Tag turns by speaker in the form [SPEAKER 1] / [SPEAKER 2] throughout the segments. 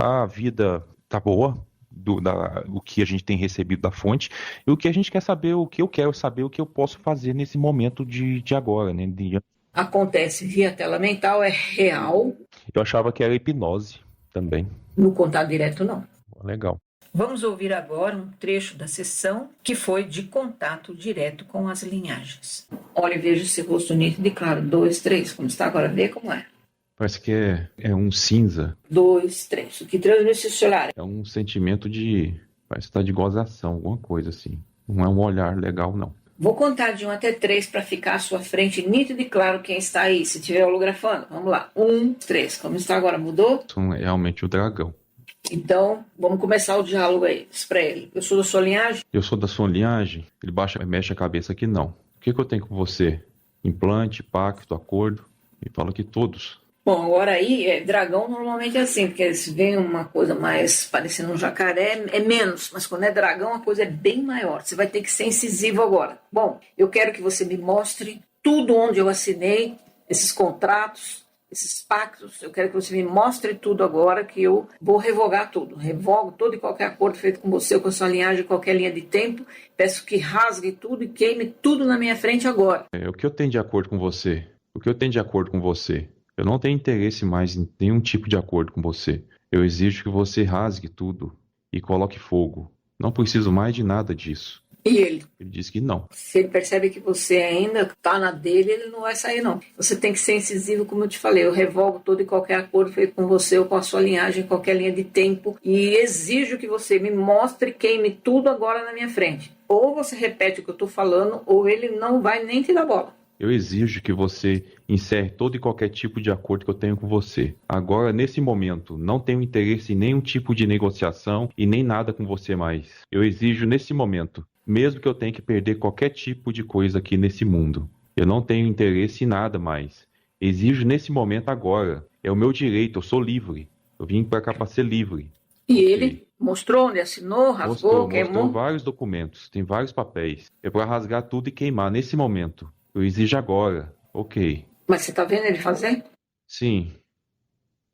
[SPEAKER 1] a vida tá boa, o que a gente tem recebido da fonte, e o que a gente quer saber, o que eu quero saber, o que eu posso fazer nesse momento de agora, né?
[SPEAKER 2] Acontece via tela mental, é real.
[SPEAKER 1] Eu achava que era hipnose também.
[SPEAKER 2] No contato direto, não.
[SPEAKER 1] Legal.
[SPEAKER 2] Vamos ouvir agora um trecho da sessão que foi de contato direto com as linhagens. Olha e veja esse rosto nítido e claro. 2, 3. Como está agora? Vê como é.
[SPEAKER 1] Parece que é um cinza.
[SPEAKER 2] 2, 3. O que transmite esse olhar?
[SPEAKER 1] É um sentimento de... Parece que tá de gozação, alguma coisa assim. Não é um olhar legal, não.
[SPEAKER 2] Vou contar de 1 até 3 para ficar à sua frente nítido e claro quem está aí, se estiver holografando. Vamos lá. 1, 3. Como está agora? Mudou?
[SPEAKER 1] São realmente o dragão.
[SPEAKER 2] Então, vamos começar o diálogo aí. Diz para ele. Eu sou da sua linhagem?
[SPEAKER 1] Eu sou da sua linhagem? Ele mexe a cabeça aqui, não. O que eu tenho com você? Implante, pacto, acordo? Ele fala que todos.
[SPEAKER 2] Bom, agora aí, dragão normalmente é assim, porque se vem uma coisa mais parecendo um jacaré, é menos, mas quando é dragão a coisa é bem maior. Você vai ter que ser incisivo agora. Bom, eu quero que você me mostre tudo onde eu assinei, esses contratos, esses pactos. Eu quero que você me mostre tudo agora, que eu vou revogar tudo. Revogo todo e qualquer acordo feito com você ou com a sua linhagem, qualquer linha de tempo. Peço que rasgue tudo e queime tudo na minha frente agora.
[SPEAKER 1] O que eu tenho de acordo com você? O que eu tenho de acordo com você? Eu não tenho interesse mais em nenhum tipo de acordo com você. Eu exijo que você rasgue tudo e coloque fogo. Não preciso mais de nada disso.
[SPEAKER 2] E ele?
[SPEAKER 1] Ele diz que não.
[SPEAKER 2] Se ele percebe que você ainda está na dele, ele não vai sair, não. Você tem que ser incisivo, como eu te falei. Eu revogo todo e qualquer acordo feito com você ou com a sua linhagem, qualquer linha de tempo, e exijo que você me mostre, queime tudo agora na minha frente. Ou você repete o que eu estou falando, ou ele não vai nem te dar bola.
[SPEAKER 1] Eu exijo que você encerre todo e qualquer tipo de acordo que eu tenho com você. Agora, nesse momento, não tenho interesse em nenhum tipo de negociação e nem nada com você mais. Eu exijo nesse momento, mesmo que eu tenha que perder qualquer tipo de coisa aqui nesse mundo. Eu não tenho interesse em nada mais. Exijo nesse momento agora. É o meu direito, eu sou livre. Eu vim para cá para ser livre.
[SPEAKER 2] E ele mostrou onde assinou, rasgou, queimou?
[SPEAKER 1] Mostrou vários documentos, tem vários papéis. É para rasgar tudo e queimar nesse momento. Eu exijo agora. Ok.
[SPEAKER 2] Mas você tá vendo ele fazer?
[SPEAKER 1] Sim.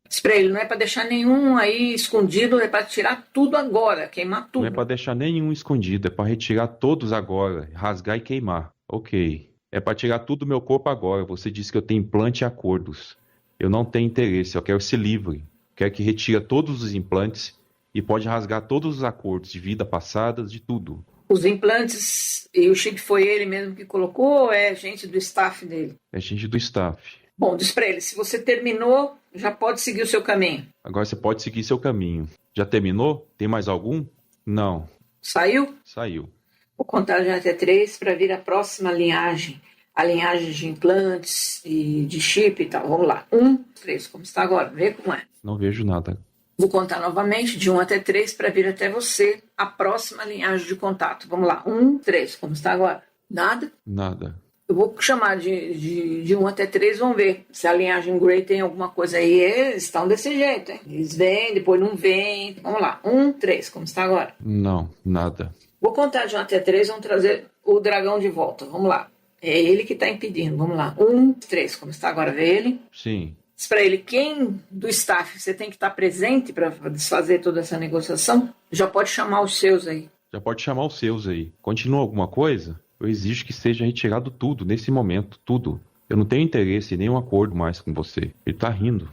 [SPEAKER 2] Diz pra ele, não é para deixar nenhum aí escondido, é para tirar tudo agora, queimar tudo.
[SPEAKER 1] Não é para deixar nenhum escondido, é para retirar todos agora, rasgar e queimar. Ok. É para tirar tudo do meu corpo agora. Você disse que eu tenho implante e acordos. Eu não tenho interesse, eu quero ser livre. Quero que retire todos os implantes e pode rasgar todos os acordos de vida passadas, de tudo.
[SPEAKER 2] Os implantes e o chip foi ele mesmo que colocou ou é gente do staff dele?
[SPEAKER 1] É gente do staff.
[SPEAKER 2] Bom, diz pra ele, se você terminou, já pode seguir o seu caminho.
[SPEAKER 1] Agora você pode seguir seu caminho. Já terminou? Tem mais algum? Não.
[SPEAKER 2] Saiu?
[SPEAKER 1] Saiu.
[SPEAKER 2] Vou contar já até 3 para vir a próxima linhagem. A linhagem de implantes e de chip e tal. Vamos lá. 1, 3, como está agora? Vê como é.
[SPEAKER 1] Não vejo nada.
[SPEAKER 2] Vou contar novamente de 1 até 3 para vir até você a próxima linhagem de contato. Vamos lá. 1, 3, como está agora? Nada?
[SPEAKER 1] Nada.
[SPEAKER 2] Eu vou chamar de 1 até 3, vamos ver se a linhagem Grey tem alguma coisa aí. Eles estão desse jeito, hein? Eles vêm, depois não vêm. Vamos lá. 1, 3, como está agora?
[SPEAKER 1] Não, nada.
[SPEAKER 2] Vou contar de 1 até 3, vamos trazer o dragão de volta. Vamos lá. É ele que está impedindo. Vamos lá. 1, 3, como está agora? Vê ele?
[SPEAKER 1] Sim.
[SPEAKER 2] Diz para ele, quem do staff você tem que estar presente para desfazer toda essa negociação? Já pode chamar os seus aí.
[SPEAKER 1] Já pode chamar os seus aí. Continua alguma coisa? Eu exijo que seja retirado tudo, nesse momento, tudo. Eu não tenho interesse em nenhum acordo mais com você. Ele tá rindo.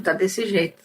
[SPEAKER 2] Tá desse jeito.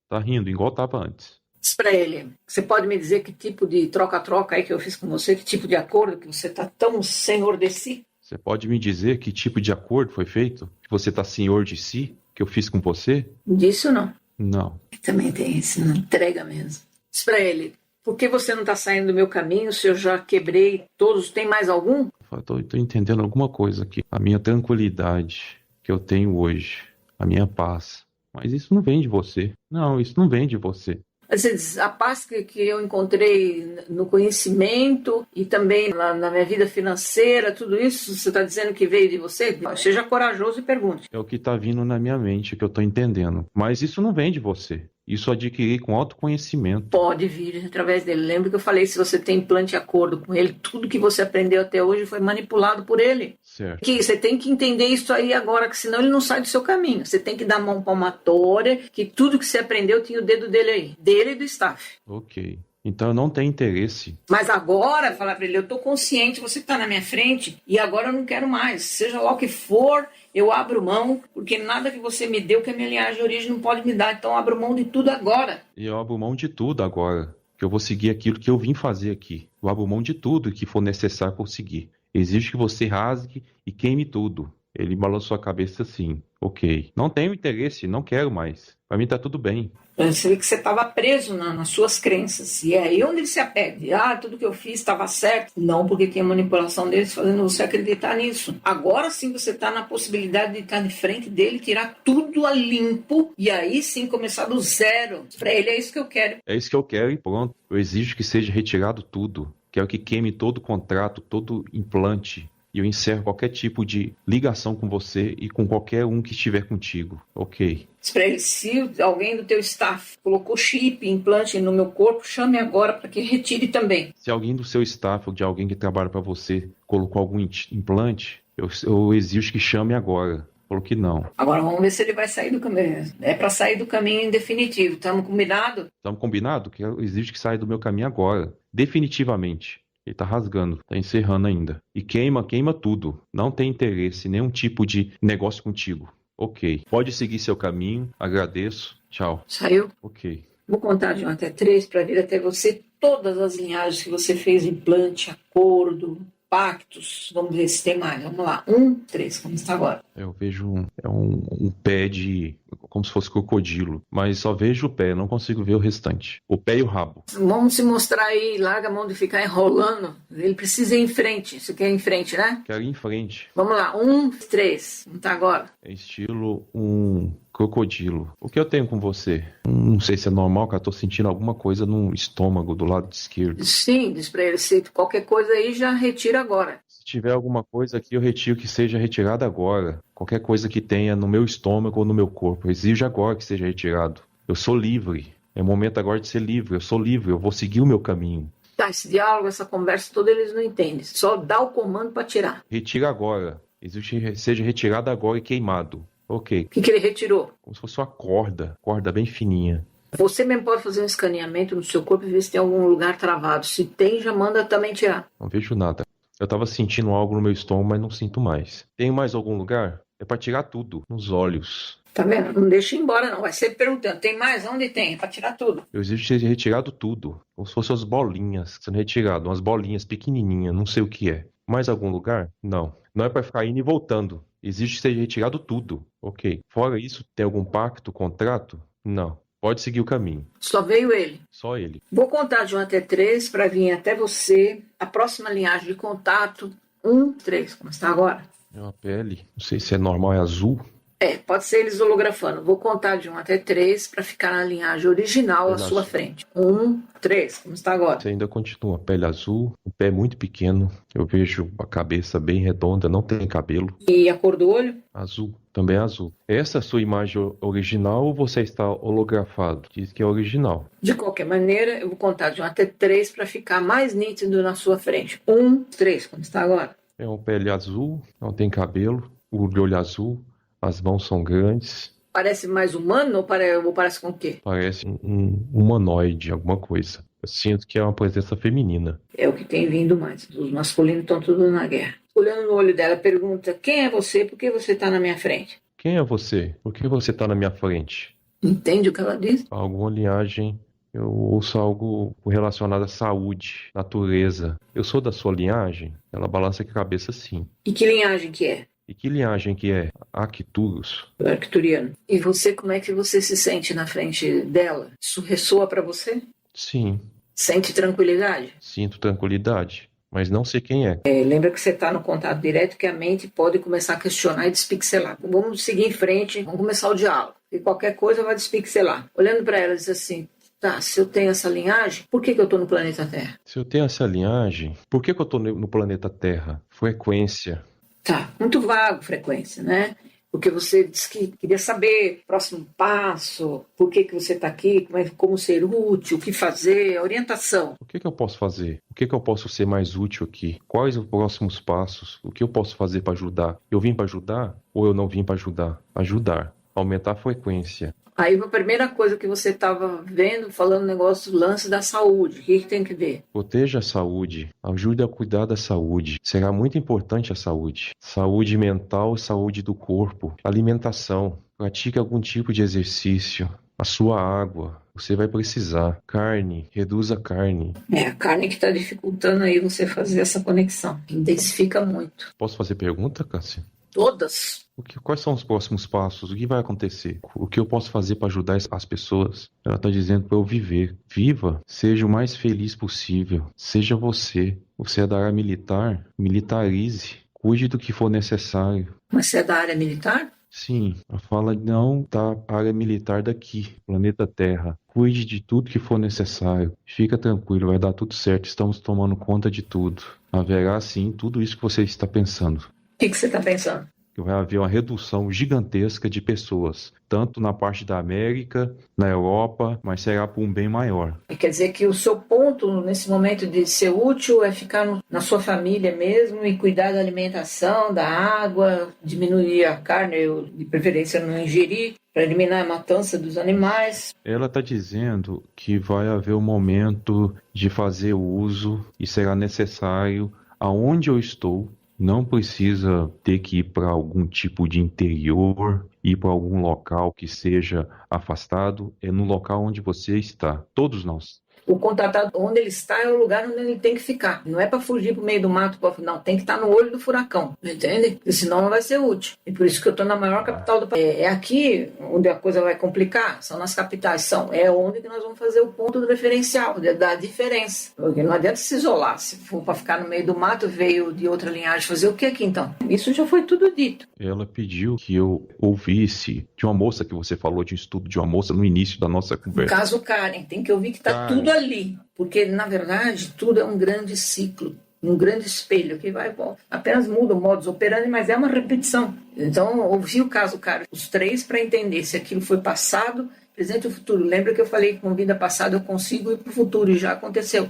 [SPEAKER 1] Tá rindo, igual tava antes.
[SPEAKER 2] Diz para ele, você pode me dizer que tipo de troca-troca aí que eu fiz com você, que tipo de acordo que você tá tão senhor de si?
[SPEAKER 1] Você pode me dizer que tipo de acordo foi feito? Que você tá senhor de si? Que eu fiz com você?
[SPEAKER 2] Disso não.
[SPEAKER 1] Não.
[SPEAKER 2] Também tem isso, não entrega mesmo. Diz para ele, por que você não está saindo do meu caminho se eu já quebrei todos? Tem mais algum?
[SPEAKER 1] Eu tô entendendo alguma coisa aqui. A minha tranquilidade que eu tenho hoje. A minha paz. Mas isso não vem de você. Não, isso não vem de você.
[SPEAKER 2] Você diz, a paz que eu encontrei no conhecimento e também na minha vida financeira, tudo isso, você está dizendo que veio de você? Seja corajoso e pergunte.
[SPEAKER 1] É o que tá vindo na minha mente, que eu tô entendendo. Mas isso não vem de você. Isso eu adquiri com autoconhecimento.
[SPEAKER 2] Pode vir através dele. Lembra que eu falei, se você tem implante de acordo com ele, tudo que você aprendeu até hoje foi manipulado por ele.
[SPEAKER 1] Certo.
[SPEAKER 2] Que você tem que entender isso aí agora, que senão ele não sai do seu caminho. Você tem que dar mão palmatória, que tudo que você aprendeu tinha o dedo dele aí, dele e do staff.
[SPEAKER 1] Ok. Então eu não tenho interesse.
[SPEAKER 2] Mas agora, falar para ele, eu tô consciente, você tá na minha frente e agora eu não quero mais. Seja lá o que for, eu abro mão, porque nada que você me deu que a minha linhagem de origem não pode me dar. Então eu abro mão de tudo agora.
[SPEAKER 1] E eu abro mão de tudo agora, que eu vou seguir aquilo que eu vim fazer aqui. Eu abro mão de tudo que for necessário por seguir. Exige que você rasgue e queime tudo. Ele balançou a cabeça assim. Ok. Não tenho interesse, não quero mais. Pra mim tá tudo bem.
[SPEAKER 2] Você vê que você estava preso nas suas crenças. E é aí onde ele se apega. Ah, tudo que eu fiz estava certo. Não, porque tem a manipulação deles fazendo você acreditar nisso. Agora sim você está na possibilidade de estar de frente dele, tirar tudo a limpo e aí sim começar do zero. Para ele é isso que eu quero.
[SPEAKER 1] É isso que eu quero e pronto. Eu exijo que seja retirado tudo. Quero que queime todo contrato, todo implante. E eu encerro qualquer tipo de ligação com você e com qualquer um que estiver contigo. Ok.
[SPEAKER 2] Para ele, se alguém do teu staff colocou chip, implante no meu corpo, chame agora para que retire também.
[SPEAKER 1] Se alguém do seu staff ou de alguém que trabalha para você colocou algum implante, eu exijo que chame agora. Falou que não.
[SPEAKER 2] Agora vamos ver se ele vai sair do caminho. É para sair do caminho em definitivo. Estamos combinados?
[SPEAKER 1] Estamos combinados? Que eu exijo que saia do meu caminho agora. Definitivamente. Ele tá rasgando, tá encerrando ainda. E queima tudo. Não tem interesse, nenhum tipo de negócio contigo. Ok. Pode seguir seu caminho, agradeço. Tchau.
[SPEAKER 2] Saiu?
[SPEAKER 1] Ok.
[SPEAKER 2] Vou contar de 1 até 3 para vir até você todas as linhagens que você fez, implante, acordo, pactos. Vamos ver se tem mais. Vamos lá. 1, 3, como está agora?
[SPEAKER 1] Eu vejo um pé de... como se fosse crocodilo. Mas só vejo o pé, não consigo ver o restante. O pé e o rabo.
[SPEAKER 2] Vamos se mostrar aí, larga a mão de ficar enrolando. Ele precisa ir em frente. Você quer ir em frente, né?
[SPEAKER 1] Quero ir em frente.
[SPEAKER 2] Vamos lá. 1, 3. Como está agora?
[SPEAKER 1] É estilo um crocodilo. O que eu tenho com você? Não sei se é normal, cara. Tô sentindo alguma coisa no estômago do lado esquerdo.
[SPEAKER 2] Sim, diz pra ele, se qualquer coisa aí já retira agora.
[SPEAKER 1] Se tiver alguma coisa aqui, eu retiro que seja retirada agora. Qualquer coisa que tenha no meu estômago ou no meu corpo. Eu exijo agora que seja retirado. Eu sou livre. É o momento agora de ser livre. Eu sou livre. Eu vou seguir o meu caminho.
[SPEAKER 2] Tá, esse diálogo, essa conversa toda eles não entendem. Só dá o comando pra tirar.
[SPEAKER 1] Retira agora. Exijo que seja retirado agora e queimado. Ok.
[SPEAKER 2] O que ele retirou?
[SPEAKER 1] Como se fosse uma corda. Corda bem fininha.
[SPEAKER 2] Você mesmo pode fazer um escaneamento no seu corpo e ver se tem algum lugar travado. Se tem, já manda também tirar.
[SPEAKER 1] Não vejo nada. Eu tava sentindo algo no meu estômago, mas não sinto mais. Tem mais algum lugar? É pra tirar tudo. Nos olhos.
[SPEAKER 2] Tá vendo? Não deixa ir embora, não. Vai ser perguntando. Tem mais? Onde tem? É pra tirar tudo.
[SPEAKER 1] Eu exijo que seja retirado tudo. Como se fossem as bolinhas sendo retirado. Umas bolinhas pequenininhas. Não sei o que é. Mais algum lugar? Não. Não é pra ficar indo e voltando. Exige que seja retirado tudo. Ok. Fora isso, tem algum pacto, contrato? Não. Pode seguir o caminho.
[SPEAKER 2] Só veio ele.
[SPEAKER 1] Só ele.
[SPEAKER 2] Vou contar de 1 até 3 para vir até você. A próxima linhagem de contato. 1, 3. Como está agora?
[SPEAKER 1] É uma pele. Não sei se é normal, é azul.
[SPEAKER 2] É, pode ser eles holografando. Vou contar de 1 até 3 para ficar na linhagem original à sua frente. 1, 3. Como está agora?
[SPEAKER 1] Você ainda continua. Pele azul, o pé muito pequeno. Eu vejo a cabeça bem redonda, não tem cabelo.
[SPEAKER 2] E a cor do olho?
[SPEAKER 1] Azul, também é azul. Essa é a sua imagem original ou você está holografado? Diz que é original.
[SPEAKER 2] De qualquer maneira, eu vou contar de 1 até 3 para ficar mais nítido na sua frente. 1, 3. Como está agora?
[SPEAKER 1] É uma pele azul, não tem cabelo, o olho azul, as mãos são grandes.
[SPEAKER 2] Parece mais humano ou parece com o quê?
[SPEAKER 1] Parece um humanoide, alguma coisa. Eu sinto que é uma presença feminina.
[SPEAKER 2] É o que tem vindo mais. Os masculinos estão tudo na guerra. Olhando no olho dela, pergunta: quem é você? Por que você está na minha frente?
[SPEAKER 1] Quem é você? Por que você está na minha frente?
[SPEAKER 2] Entende o que ela diz?
[SPEAKER 1] Alguma linhagem. Eu ouço algo relacionado à saúde, natureza. Eu sou da sua linhagem? Ela balança a cabeça sim.
[SPEAKER 2] E que linhagem que é?
[SPEAKER 1] E que linhagem que é? Arcturus.
[SPEAKER 2] Arcturiano. E você, como é que você se sente na frente dela? Isso ressoa para você?
[SPEAKER 1] Sim,
[SPEAKER 2] Sente tranquilidade?
[SPEAKER 1] sinto tranquilidade, mas não sei quem é.
[SPEAKER 2] Lembra que você está no contato direto, que a mente pode começar a questionar e despixelar. Vamos seguir em frente, vamos começar o diálogo. E qualquer coisa vai despixelar. Olhando para ela, diz assim: tá, se eu tenho essa linhagem, por que eu estou no planeta Terra?
[SPEAKER 1] Se eu tenho essa linhagem, por que eu estou no planeta Terra? Frequência.
[SPEAKER 2] Tá, muito vago frequência, né? Porque você disse que queria saber o próximo passo, por que você está aqui, como ser útil, o que fazer, orientação.
[SPEAKER 1] O que eu posso fazer? O que eu posso ser mais útil aqui? Quais os próximos passos? O que eu posso fazer para ajudar? Eu vim para ajudar ou eu não vim para ajudar? Ajudar. Aumentar a frequência.
[SPEAKER 2] Aí a primeira coisa que você estava vendo, falando negócio do lance da saúde, o que tem que ver?
[SPEAKER 1] Proteja a saúde, ajude a cuidar da saúde. Será muito importante a saúde. Saúde mental, saúde do corpo, alimentação. Pratique algum tipo de exercício. A sua água, você vai precisar. Carne, reduza a carne.
[SPEAKER 2] É a carne que está dificultando aí você fazer essa conexão. Intensifica muito.
[SPEAKER 1] Posso fazer pergunta, Cássia?
[SPEAKER 2] Todas.
[SPEAKER 1] Quais são os próximos passos? O que vai acontecer? O que eu posso fazer para ajudar as pessoas? Ela está dizendo para eu viver. Viva, seja o mais feliz possível. Seja você. Você é da área militar, militarize. Cuide do que for necessário.
[SPEAKER 2] Mas você é da área militar?
[SPEAKER 1] Sim, ela fala não da área militar daqui, planeta Terra. Cuide de tudo que for necessário. Fica tranquilo, vai dar tudo certo. Estamos tomando conta de tudo. Haverá sim tudo isso que você está pensando.
[SPEAKER 2] O que você está pensando?
[SPEAKER 1] Que vai haver uma redução gigantesca de pessoas, tanto na parte da América, na Europa, mas será por um bem maior.
[SPEAKER 2] Quer dizer que o seu ponto nesse momento de ser útil é ficar na sua família mesmo e cuidar da alimentação, da água, diminuir a carne, de preferência não ingerir, para eliminar a matança dos animais.
[SPEAKER 1] Ela está dizendo que vai haver um momento de fazer uso e será necessário aonde eu estou. Não precisa ter que ir para algum tipo de interior, ir para algum local que seja afastado. É no local onde você está. Todos nós.
[SPEAKER 2] O contatado, onde ele está, é o lugar onde ele tem que ficar. Não é para fugir para o meio do mato, não. Tem que estar no olho do furacão, entende? Porque senão não vai ser útil. E por isso que eu estou na maior capital do país. É aqui onde a coisa vai complicar. São nas capitais. É onde que nós vamos fazer o ponto do referencial, da diferença. Porque não adianta se isolar. Se for para ficar no meio do mato, veio de outra linhagem fazer o que aqui então? Isso já foi tudo dito.
[SPEAKER 1] Ela pediu que eu ouvisse de uma moça que você falou, de um estudo de uma moça no início da nossa conversa.
[SPEAKER 2] No caso Karen, tem que ouvir que está tudo ali, porque na verdade tudo é um grande ciclo, um grande espelho que vai e volta. Apenas muda o modus operandi, mas é uma repetição. Então, ouvi o caso Karen, os três, para entender se aquilo foi passado, presente ou futuro. Lembra que eu falei que com vida passada eu consigo ir para o futuro e já aconteceu.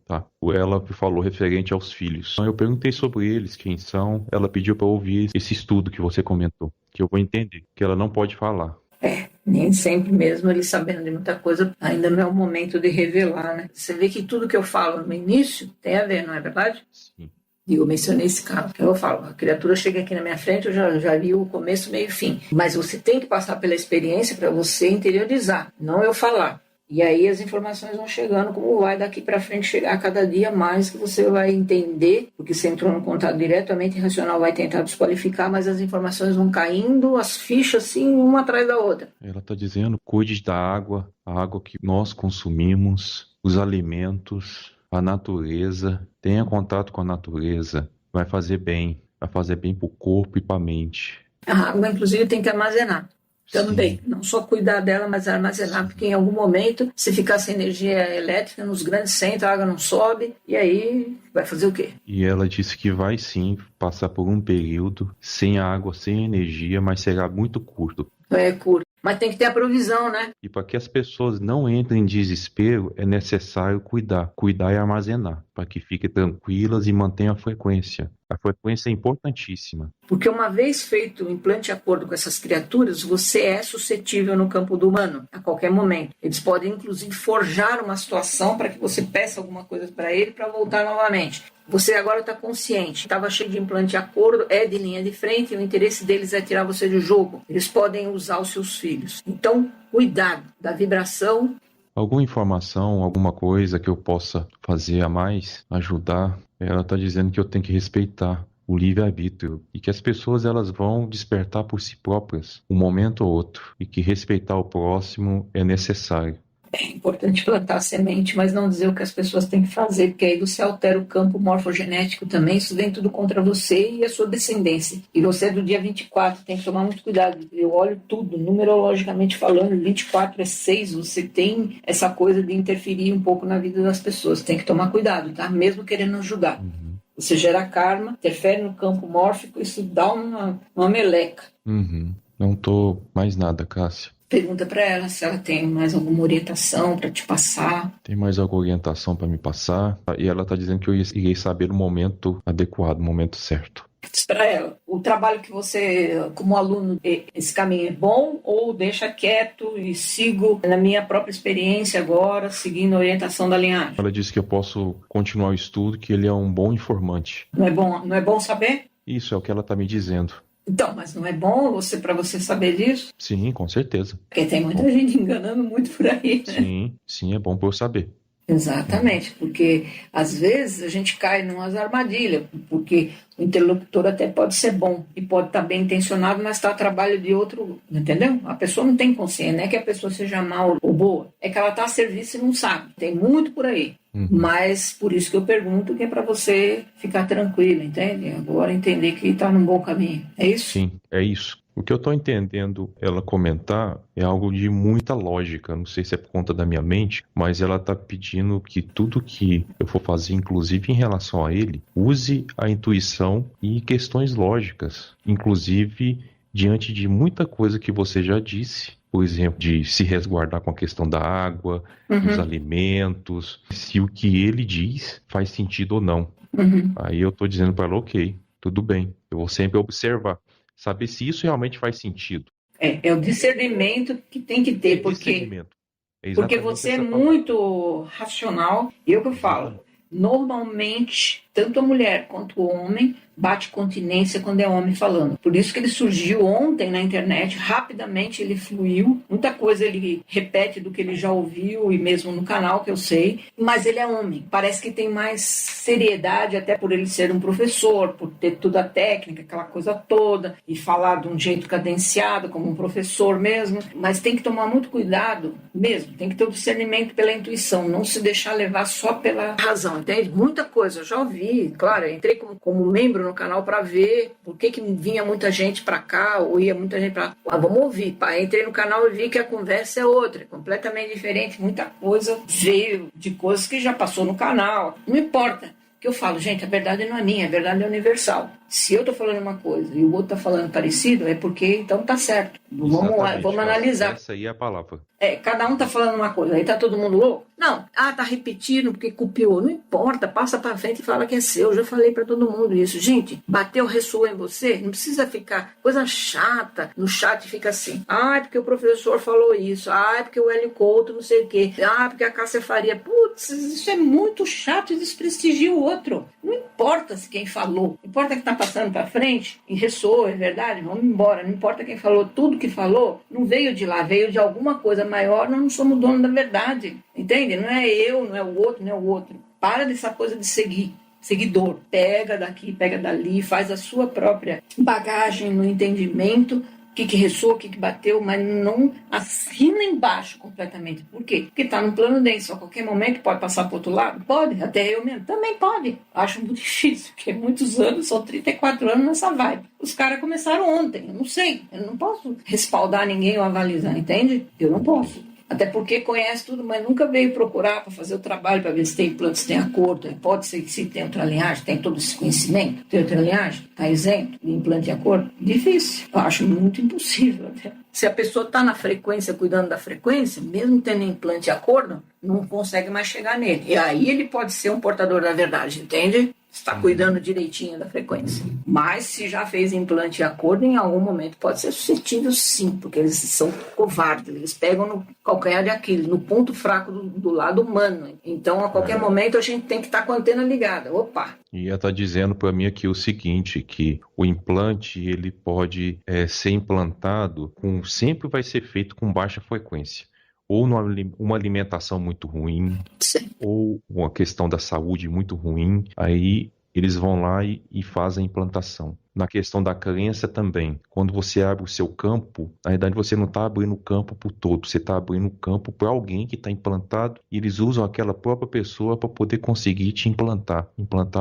[SPEAKER 1] Tá. Ela falou referente aos filhos. Eu perguntei sobre eles, quem são. Ela pediu para ouvir esse estudo que você comentou, que eu vou entender, que ela não pode falar.
[SPEAKER 2] Nem sempre mesmo ele sabendo de muita coisa, ainda não é o momento de revelar, né? Você vê que tudo que eu falo no início tem a ver, não é verdade?
[SPEAKER 1] Sim.
[SPEAKER 2] E eu mencionei esse caso. Eu falo, a criatura chega aqui na minha frente, eu já vi o começo, meio e fim. Mas você tem que passar pela experiência para você interiorizar, não eu falar. E aí as informações vão chegando, como vai daqui para frente chegar cada dia mais, que você vai entender, porque você entrou no contato diretamente, racional vai tentar desqualificar, mas as informações vão caindo, as fichas assim, uma atrás da outra.
[SPEAKER 1] Ela está dizendo, cuide da água, a água que nós consumimos, os alimentos, a natureza, tenha contato com a natureza, vai fazer bem para o corpo e para a mente.
[SPEAKER 2] A água, inclusive, tem que armazenar. Também, não só cuidar dela, mas armazenar, porque em algum momento, se ficar sem energia elétrica, nos grandes centros a água não sobe, e aí vai fazer o quê?
[SPEAKER 1] E ela disse que vai sim passar por um período sem água, sem energia, mas será muito curto.
[SPEAKER 2] É curto. Mas tem que ter a provisão, né?
[SPEAKER 1] E para que as pessoas não entrem em desespero, é necessário cuidar e armazenar, para que fiquem tranquilas e mantenham a frequência. A frequência é importantíssima.
[SPEAKER 2] Porque uma vez feito o implante de acordo com essas criaturas, você é suscetível no campo do humano, a qualquer momento. Eles podem, inclusive, forjar uma situação para que você peça alguma coisa para ele para voltar novamente. Você agora está consciente, estava cheio de implante de acordo, é de linha de frente, e o interesse deles é tirar você do jogo. Eles podem usar os seus filhos. Então, cuidado da vibração.
[SPEAKER 1] Alguma informação, alguma coisa que eu possa fazer a mais, ajudar? Ela está dizendo que eu tenho que respeitar o livre-arbítrio e que as pessoas elas vão despertar por si próprias, um momento ou outro, e que respeitar o próximo é necessário.
[SPEAKER 2] É importante plantar a semente, mas não dizer o que as pessoas têm que fazer, porque aí você altera o campo morfogenético também, isso vem tudo contra você e a sua descendência. E você é do dia 24, tem que tomar muito cuidado. Eu olho tudo, numerologicamente falando, 24 é 6, você tem essa coisa de interferir um pouco na vida das pessoas. Tem que tomar cuidado, tá? Mesmo querendo ajudar. Você gera karma, interfere no campo mórfico, isso dá uma meleca.
[SPEAKER 1] Uhum. Não tô mais nada, Cássia.
[SPEAKER 2] Pergunta para ela se ela tem mais alguma orientação para te passar.
[SPEAKER 1] Tem mais alguma orientação para me passar? E ela tá dizendo que eu irei saber no momento adequado, no momento certo.
[SPEAKER 2] Diz para ela, o trabalho que você, como aluno, esse caminho é bom ou deixa quieto e sigo na minha própria experiência agora, seguindo a orientação da linhagem?
[SPEAKER 1] Ela disse que eu posso continuar o estudo, que ele é um bom informante.
[SPEAKER 2] Não é bom saber?
[SPEAKER 1] Isso é o que ela tá me dizendo.
[SPEAKER 2] Então, mas não é bom para você saber disso?
[SPEAKER 1] Sim, com certeza.
[SPEAKER 2] Porque tem muita gente enganando muito por aí, né?
[SPEAKER 1] Sim, é bom para eu saber.
[SPEAKER 2] Exatamente, porque às vezes a gente cai numas armadilhas, porque o interlocutor até pode ser bom e pode estar bem intencionado, mas está a trabalho de outro, entendeu? A pessoa não tem consciência, não é que a pessoa seja mal ou boa, é que ela está a serviço e não sabe. Tem muito por aí. Mas por isso que eu pergunto, que é para você ficar tranquilo, entende? Agora entender que está num bom caminho. É isso?
[SPEAKER 1] Sim, é isso. O que eu estou entendendo ela comentar é algo de muita lógica. Não sei se é por conta da minha mente, mas ela está pedindo que tudo que eu for fazer, inclusive em relação a ele, use a intuição e questões lógicas. Inclusive, diante de muita coisa que você já disse, por exemplo, de se resguardar com a questão da água, dos alimentos, se o que ele diz faz sentido ou não. Aí eu estou dizendo para ela, ok, tudo bem, eu vou sempre observar, saber se isso realmente faz sentido.
[SPEAKER 2] É o discernimento que tem que ter, porque você é muito racional, e é o que eu falo, normalmente, tanto a mulher quanto o homem bate continência quando é homem falando. Por isso que ele surgiu ontem na internet, rapidamente ele fluiu, muita coisa ele repete do que ele já ouviu e mesmo no canal que eu sei, mas ele é homem, parece que tem mais seriedade, até por ele ser um professor, por ter toda a técnica, aquela coisa toda, e falar de um jeito cadenciado, como um professor mesmo, mas tem que tomar muito cuidado mesmo, tem que ter o discernimento pela intuição, não se deixar levar só pela razão, entende? Muita coisa, eu já ouvi, claro, eu entrei como membro no canal para ver por que vinha muita gente para cá ou ia muita gente para lá. Vamos ouvir. Pá, entrei no canal e vi que a conversa é outra, é completamente diferente. Muita coisa veio de coisas que já passou no canal. Não importa. Que eu falo, gente, a verdade não é minha, a verdade é universal. Se eu estou falando uma coisa e o outro está falando parecido, é porque então tá certo. Vamos analisar.
[SPEAKER 1] Essa aí é a palavra.
[SPEAKER 2] Cada um está falando uma coisa, aí tá todo mundo louco? Não, tá repetindo porque copiou. Não importa, passa para frente e fala que é seu. Eu já falei para todo mundo isso. Gente, bateu, ressoou em você, não precisa ficar coisa chata. No chat fica assim, porque o professor falou isso, porque o Hélio Couto não sei o quê, porque a Cássia Faria. Putz, isso é muito chato e desprestigia o outro. Não importa se quem falou, importa que tá passando para frente e ressoou, é verdade, vamos embora. Não importa quem falou, tudo que falou não veio de lá, veio de alguma coisa maior, nós não somos dono da verdade, entende? Não é eu, não é o outro, não é o outro. Para dessa coisa de seguidor, pega daqui, pega dali, faz a sua própria bagagem no entendimento, o que ressoa, o que bateu, mas não assina embaixo completamente. Por quê? Porque está no plano denso, a qualquer momento pode passar para o outro lado? Pode, até eu mesmo, também pode. Acho muito difícil, porque muitos anos, são 34 anos nessa vibe. Os caras começaram ontem, eu não sei, eu não posso respaldar ninguém ou avalizar, entende? Eu não posso. Até porque conhece tudo, mas nunca veio procurar para fazer o trabalho, para ver se tem implante, se tem acordo. Pode ser que se tem outra linhagem, tem todo esse conhecimento, tem outra linhagem, está isento de implante e acordo. Difícil, eu acho muito impossível até. Se a pessoa está na frequência, cuidando da frequência, mesmo tendo implante e acordo, não consegue mais chegar nele. E aí ele pode ser um portador da verdade, entende? Está cuidando direitinho da frequência. Mas se já fez implante e acordo, em algum momento pode ser suscetível sim, porque eles são covardes, eles pegam no calcanhar de Aquiles, no ponto fraco do lado humano. Então, a qualquer momento, a gente tem que estar com a antena ligada. Opa!
[SPEAKER 1] E ela está dizendo para mim aqui o seguinte, que o implante ele pode ser implantado, sempre vai ser feito com baixa frequência. Ou uma alimentação muito ruim,
[SPEAKER 2] Sim.
[SPEAKER 1] Ou uma questão da saúde muito ruim, aí eles vão lá e fazem a implantação. Na questão da crença também, quando você abre o seu campo, na verdade você não está abrindo o campo para o todo, você está abrindo o campo para alguém que está implantado e eles usam aquela própria pessoa para poder conseguir te implantar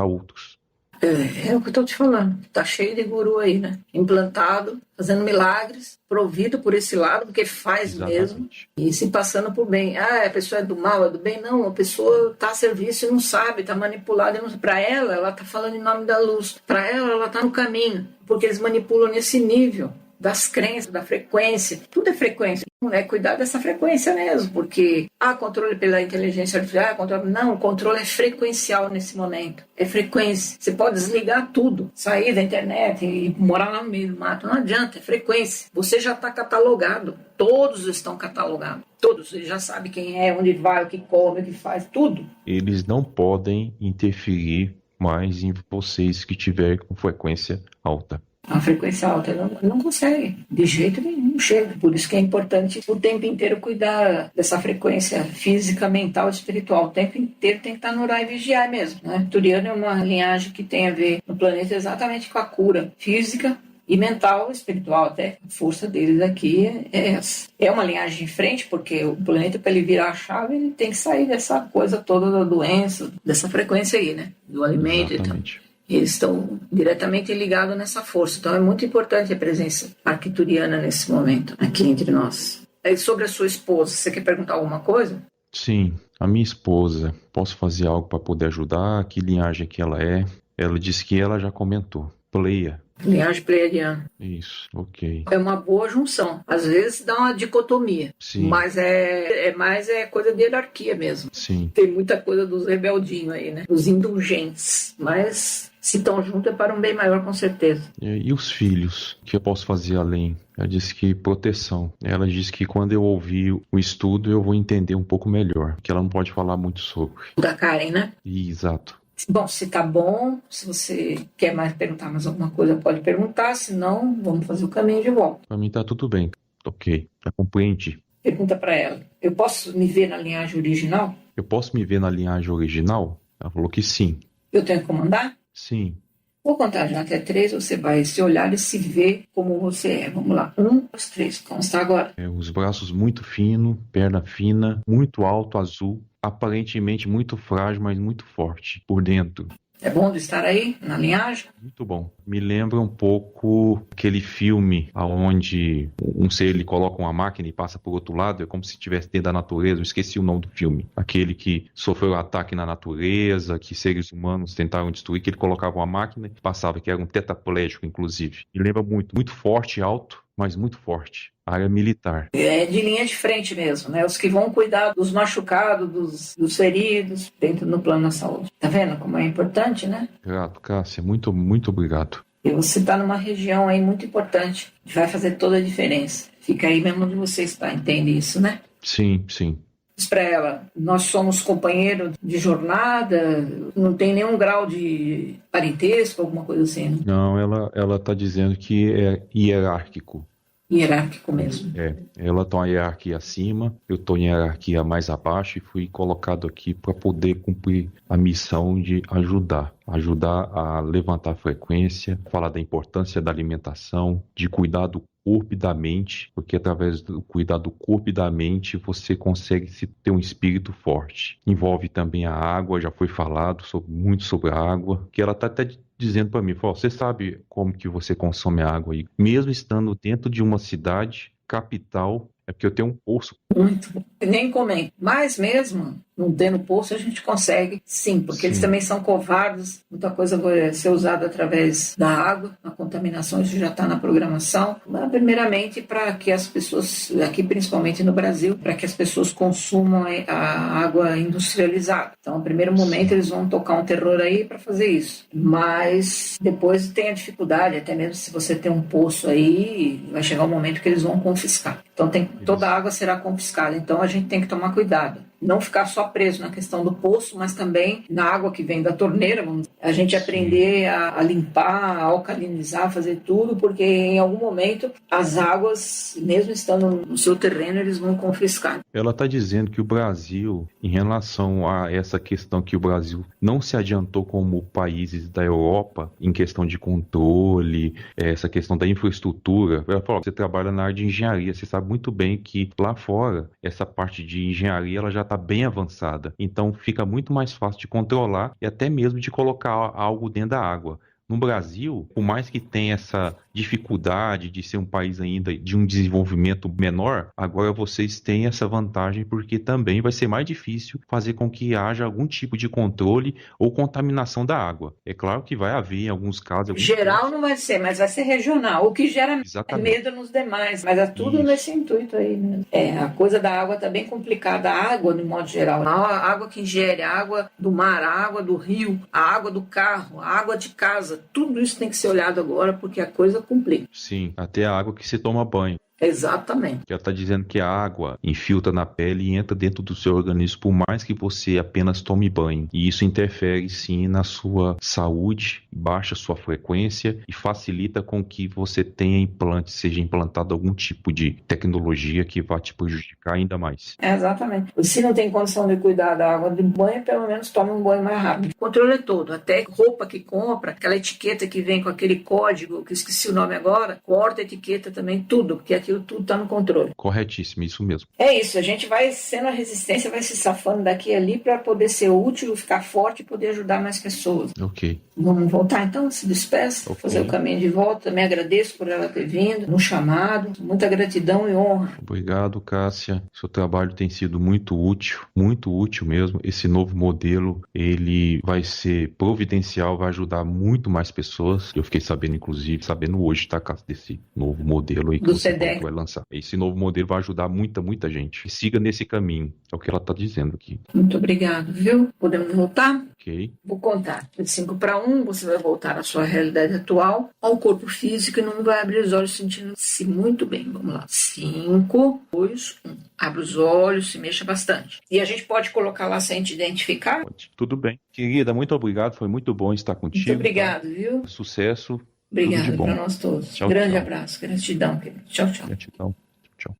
[SPEAKER 1] outros.
[SPEAKER 2] É o que eu estou te falando. Tá cheio de guru aí, né? Implantado, fazendo milagres, provido por esse lado, porque faz mesmo, e se passando por bem. Ah, a pessoa é do mal, é do bem? Não, a pessoa está a serviço e não sabe, está manipulada. Para ela está falando em nome da luz. Para ela está no caminho, porque eles manipulam nesse nível das crenças, da frequência. Tudo é frequência. É cuidar dessa frequência mesmo, porque controle pela inteligência artificial, controle. Não, o controle é frequencial nesse momento. É frequência. Você pode desligar tudo, sair da internet e morar lá no meio do mato. Não adianta, é frequência. Você já está catalogado. Todos estão catalogados. Todos. Você já sabe quem é, onde vai, o que come, o que faz, tudo.
[SPEAKER 1] Eles não podem interferir mais em vocês que tiverem com frequência alta.
[SPEAKER 2] A frequência alta não consegue, de jeito nenhum chega. Por isso que é importante o tempo inteiro cuidar dessa frequência física, mental e espiritual. O tempo inteiro tem que estar no orar e vigiar mesmo, né? Turiano é uma linhagem que tem a ver no planeta exatamente com a cura física e mental e espiritual. Até a força deles aqui é essa. É uma linhagem de frente, porque o planeta, para ele virar a chave, ele tem que sair dessa coisa toda da doença, dessa frequência aí, né? Do alimento.
[SPEAKER 1] Exatamente.
[SPEAKER 2] E tal. Eles estão diretamente ligados nessa força. Então é muito importante a presença arquituriana nesse momento, aqui entre nós. Aí, sobre a sua esposa, você quer perguntar alguma coisa?
[SPEAKER 1] Sim, a minha esposa, posso fazer algo para poder ajudar? Que linhagem que ela é? Ela disse que ela já comentou. Pleia.
[SPEAKER 2] Linhagem pleiadiana.
[SPEAKER 1] Isso, ok.
[SPEAKER 2] É uma boa junção. Às vezes dá uma dicotomia.
[SPEAKER 1] Sim.
[SPEAKER 2] Mas é mais coisa de hierarquia mesmo.
[SPEAKER 1] Sim.
[SPEAKER 2] Tem muita coisa dos rebeldinhos aí, né? Dos indulgentes. Mas se estão juntos é para um bem maior, com certeza.
[SPEAKER 1] E os filhos? O que eu posso fazer além? Ela disse que proteção. Ela disse que quando eu ouvir o estudo eu vou entender um pouco melhor. Que ela não pode falar muito sobre.
[SPEAKER 2] Da Karen, né?
[SPEAKER 1] Exato.
[SPEAKER 2] Bom, se tá bom, se você quer perguntar mais alguma coisa, pode perguntar, se não, vamos fazer o caminho de volta.
[SPEAKER 1] Pra mim tá tudo bem. Ok, já compreendi.
[SPEAKER 2] Pergunta para ela, eu posso me ver na linhagem original?
[SPEAKER 1] Eu posso me ver na linhagem original? Ela falou que sim.
[SPEAKER 2] Eu tenho que comandar?
[SPEAKER 1] Sim.
[SPEAKER 2] Vou contar já até 3, você vai se olhar e se ver como você é. Vamos lá, 1, 2, 3, como está agora?
[SPEAKER 1] Os braços muito finos, perna fina, muito alto, azul. Aparentemente muito frágil, mas muito forte por dentro.
[SPEAKER 2] É bom de estar aí, na linhagem?
[SPEAKER 1] Muito bom. Me lembra um pouco aquele filme onde um ser ele coloca uma máquina e passa por outro lado. É como se estivesse dentro da natureza. Eu esqueci o nome do filme. Aquele que sofreu ataque na natureza, que seres humanos tentaram destruir, que ele colocava uma máquina e passava, que era um tetraplégico, inclusive. Me lembra muito. Muito forte e alto, mas muito forte. Área militar.
[SPEAKER 2] É de linha de frente mesmo, né? Os que vão cuidar dos machucados, dos feridos, dentro do plano da saúde. Tá vendo como é importante, né?
[SPEAKER 1] Grato, Cássia. Muito, muito obrigado.
[SPEAKER 2] E você está numa região aí muito importante, que vai fazer toda a diferença. Fica aí mesmo onde você está, entende isso, né?
[SPEAKER 1] Sim, sim.
[SPEAKER 2] Diz para ela, nós somos companheiros de jornada, não tem nenhum grau de parentesco, alguma coisa assim, né?
[SPEAKER 1] Não, ela tá dizendo que é hierárquico.
[SPEAKER 2] Hierárquico mesmo.
[SPEAKER 1] Ela está uma hierarquia acima, eu estou em hierarquia mais abaixo e fui colocado aqui para poder cumprir a missão de ajudar a levantar a frequência, falar da importância da alimentação, de cuidar do corpo e da mente, porque através do cuidar do corpo e da mente você consegue ter um espírito forte. Envolve também a água, já foi falado muito sobre a água, que ela está até dizendo para mim, você sabe como que você consome a água aí? Mesmo estando dentro de uma cidade, capital, é porque eu tenho um poço.
[SPEAKER 2] Muito bom. Nem comento. Mas mesmo não tendo poço, a gente consegue, sim, porque eles também são covardes. Muita coisa vai ser usada através da água, a contaminação, isso já está na programação. Mas, primeiramente, para que as pessoas, aqui principalmente no Brasil, para que as pessoas consumam a água industrializada. Então, no primeiro momento, eles vão tocar um terror aí para fazer isso. Mas depois tem a dificuldade, até mesmo se você tem um poço aí, vai chegar um momento que eles vão confiscar. Então, toda a água será confiscada. Então, a gente tem que tomar cuidado. Não ficar só preso na questão do poço, mas também na água que vem da torneira. A gente aprender a limpar, a alcalinizar, fazer tudo, porque em algum momento as águas, mesmo estando no seu terreno, eles vão confiscar.
[SPEAKER 1] Ela está dizendo que o Brasil, em relação a essa questão que o Brasil não se adiantou como países da Europa em questão de controle, essa questão da infraestrutura. Ela falou, você trabalha na área de engenharia, você sabe muito bem que lá fora, essa parte de engenharia ela já está está bem avançada. Então fica muito mais fácil de controlar e até mesmo de colocar algo dentro da água. No Brasil, por mais que tenha essa dificuldade de ser um país ainda de um desenvolvimento menor, agora vocês têm essa vantagem porque também vai ser mais difícil fazer com que haja algum tipo de controle ou contaminação da água. É claro que vai haver em alguns casos...
[SPEAKER 2] Geral não vai ser, mas vai ser regional, o que gera
[SPEAKER 1] Exatamente.
[SPEAKER 2] medo nos demais, mas é tudo
[SPEAKER 1] Isso.
[SPEAKER 2] nesse intuito aí mesmo. A coisa da água está bem complicada, a água, no modo geral, a água que ingere, a água do mar, a água do rio, a água do carro, a água de casa, tudo isso tem que ser olhado agora porque a coisa complica.
[SPEAKER 1] Sim, até a água que se toma banho.
[SPEAKER 2] Exatamente.
[SPEAKER 1] Já está dizendo que a água infiltra na pele e entra dentro do seu organismo, por mais que você apenas tome banho. E isso interfere sim na sua saúde, baixa sua frequência e facilita com que você tenha implante, seja implantado algum tipo de tecnologia que vá te prejudicar ainda mais.
[SPEAKER 2] Exatamente. Se não tem condição de cuidar da água de banho, pelo menos tome um banho mais rápido. O controle é todo, até roupa que compra, aquela etiqueta que vem com aquele código, que eu esqueci o nome agora, corta a etiqueta também, tudo, porque aquilo tudo está no controle.
[SPEAKER 1] Corretíssimo, isso mesmo.
[SPEAKER 2] É isso, a gente vai sendo a resistência, vai se safando daqui e ali para poder ser útil, ficar forte e poder ajudar mais pessoas.
[SPEAKER 1] Ok.
[SPEAKER 2] Vamos voltar então? Se despeça,
[SPEAKER 1] Ok.
[SPEAKER 2] fazer o caminho de volta. Também agradeço por ela ter vindo, no chamado. Muita gratidão e honra.
[SPEAKER 1] Obrigado, Cássia. Seu trabalho tem sido muito útil mesmo. Esse novo modelo, ele vai ser providencial, vai ajudar muito mais pessoas. Eu fiquei sabendo, inclusive, hoje, tá, Cássia, desse novo modelo aí que
[SPEAKER 2] Do
[SPEAKER 1] você
[SPEAKER 2] SEDEC.
[SPEAKER 1] vai lançar. Esse novo modelo vai ajudar muita gente. E siga nesse caminho, é o que ela tá dizendo aqui.
[SPEAKER 2] Muito obrigado, viu? Podemos voltar?
[SPEAKER 1] Ok?
[SPEAKER 2] Vou contar. De 5 para 1, você vai voltar à sua realidade atual, ao corpo físico e não vai abrir os olhos sentindo-se muito bem. Vamos lá. 5, 2, 1. Abre os olhos, se mexa bastante. E a gente pode colocar lá sem te identificar?
[SPEAKER 1] Pode. Tudo bem. Querida, muito obrigado. Foi muito bom estar contigo.
[SPEAKER 2] Muito obrigado, viu?
[SPEAKER 1] Sucesso.
[SPEAKER 2] Obrigado
[SPEAKER 1] Tudo de bom.
[SPEAKER 2] para nós todos.
[SPEAKER 1] Tchau,
[SPEAKER 2] Grande
[SPEAKER 1] tchau.
[SPEAKER 2] abraço, gratidão, querido. Tchau, tchau.
[SPEAKER 1] Gratidão. Tchau.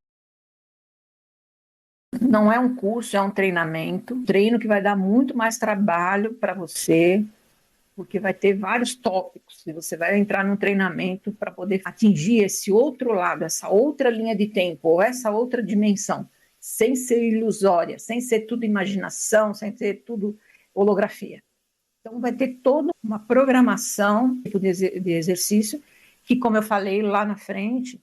[SPEAKER 2] Não é um curso, é um treinamento. Treino que vai dar muito mais trabalho para você, porque vai ter vários tópicos. E você vai entrar num treinamento para poder atingir esse outro lado, essa outra linha de tempo, ou essa outra dimensão, sem ser ilusória, sem ser tudo imaginação, sem ser tudo holografia. Então, vai ter toda uma programação de exercício que, como eu falei lá na frente,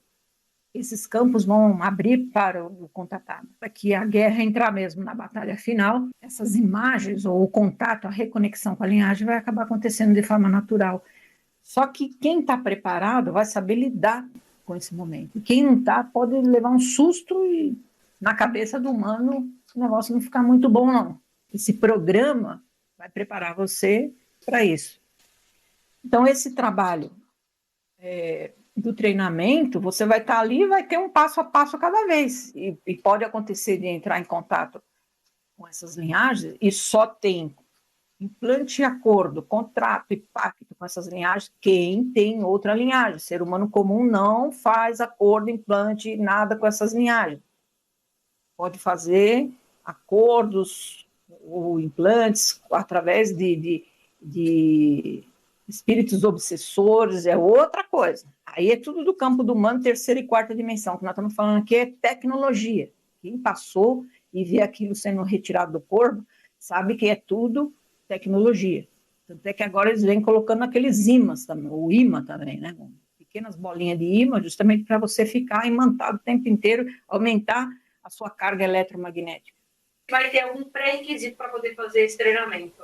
[SPEAKER 2] esses campos vão abrir para o contatado, para que a guerra entrar mesmo na batalha final. Essas imagens, ou o contato, a reconexão com a linhagem vai acabar acontecendo de forma natural. Só que quem está preparado vai saber lidar com esse momento. E quem não está pode levar um susto e na cabeça do humano o negócio não ficar muito bom, não. Esse programa vai preparar você para isso. Então, esse trabalho do treinamento, você vai estar ali e vai ter um passo a passo cada vez. E pode acontecer de entrar em contato com essas linhagens e só tem implante e acordo, contrato e pacto com essas linhagens quem tem outra linhagem. Ser humano comum não faz acordo, implante, nada com essas linhagens. Pode fazer acordos ou implantes através de espíritos obsessores, é outra coisa. Aí é tudo do campo do humano, terceira e quarta dimensão. O que nós estamos falando aqui é tecnologia. Quem passou e vê aquilo sendo retirado do corpo, sabe que é tudo tecnologia. Tanto é que agora eles vêm colocando aqueles ímãs também, o imã também, né? Pequenas bolinhas de imã, justamente para você ficar imantado o tempo inteiro, aumentar a sua carga eletromagnética.
[SPEAKER 3] Vai ter algum pré-requisito para poder fazer esse treinamento?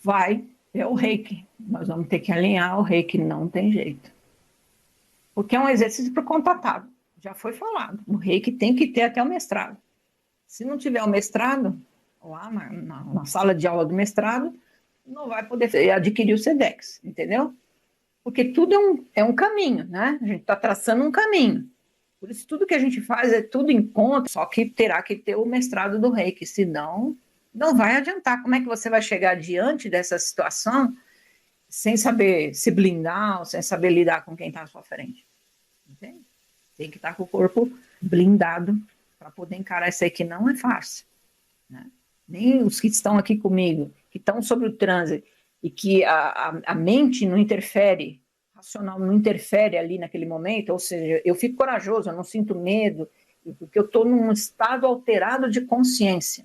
[SPEAKER 2] Vai, é o reiki. Nós vamos ter que alinhar o reiki, não tem jeito. Porque é um exercício para o contatado. Já foi falado. O reiki tem que ter até o mestrado. Se não tiver o mestrado, lá na sala de aula do mestrado, não vai poder adquirir o SEDEX, entendeu? Porque tudo é um caminho, né? A gente está traçando um caminho. Por isso, tudo que a gente faz é tudo em conta, só que terá que ter o mestrado do reiki, senão não vai adiantar. Como é que você vai chegar diante dessa situação sem saber se blindar, ou sem saber lidar com quem está à sua frente? Entende? Tem que estar com o corpo blindado para poder encarar isso aí, que não é fácil, né? Nem os que estão aqui comigo, que estão sobre o transe, e que a mente não interfere, racional não interfere ali naquele momento, ou seja, eu fico corajoso, eu não sinto medo, porque eu estou num estado alterado de consciência.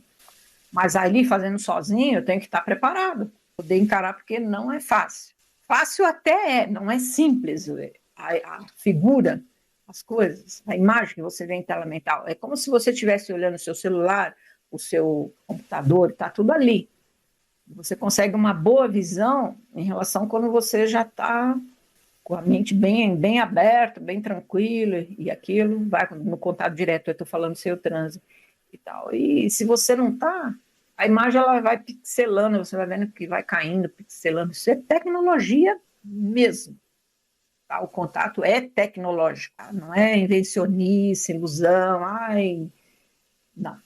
[SPEAKER 2] Mas ali, fazendo sozinho, eu tenho que estar preparado, poder encarar, porque não é fácil. Fácil até é, não é simples. A figura, as coisas, a imagem que você vê em tela mental, é como se você estivesse olhando o seu celular, o seu computador, está tudo ali. Você consegue uma boa visão em relação quando você já está com a mente bem aberta, bem tranquila, e aquilo vai no contato direto, eu estou falando sem o transe e tal. E se você não está, a imagem ela vai pixelando, você vai vendo que vai caindo, pixelando. Isso é tecnologia mesmo. Tá? O contato é tecnológico, tá? Não é invencionice, ilusão, não.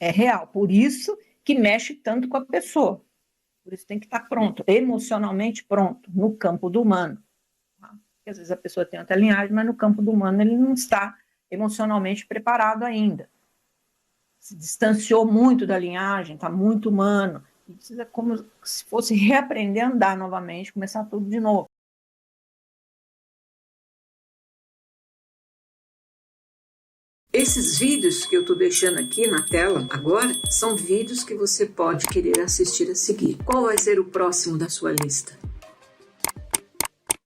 [SPEAKER 2] É real. Por isso que mexe tanto com a pessoa. Por isso tem que estar pronto, emocionalmente pronto, no campo do humano. Tá? Porque às vezes a pessoa tem outra linhagem, mas no campo do humano ele não está emocionalmente preparado ainda. Se distanciou muito da linhagem, está muito humano. E precisa como se fosse reaprender a andar novamente, começar tudo de novo. Esses vídeos que eu estou deixando aqui na tela agora são vídeos que você pode querer assistir a seguir. Qual vai ser o próximo da sua lista?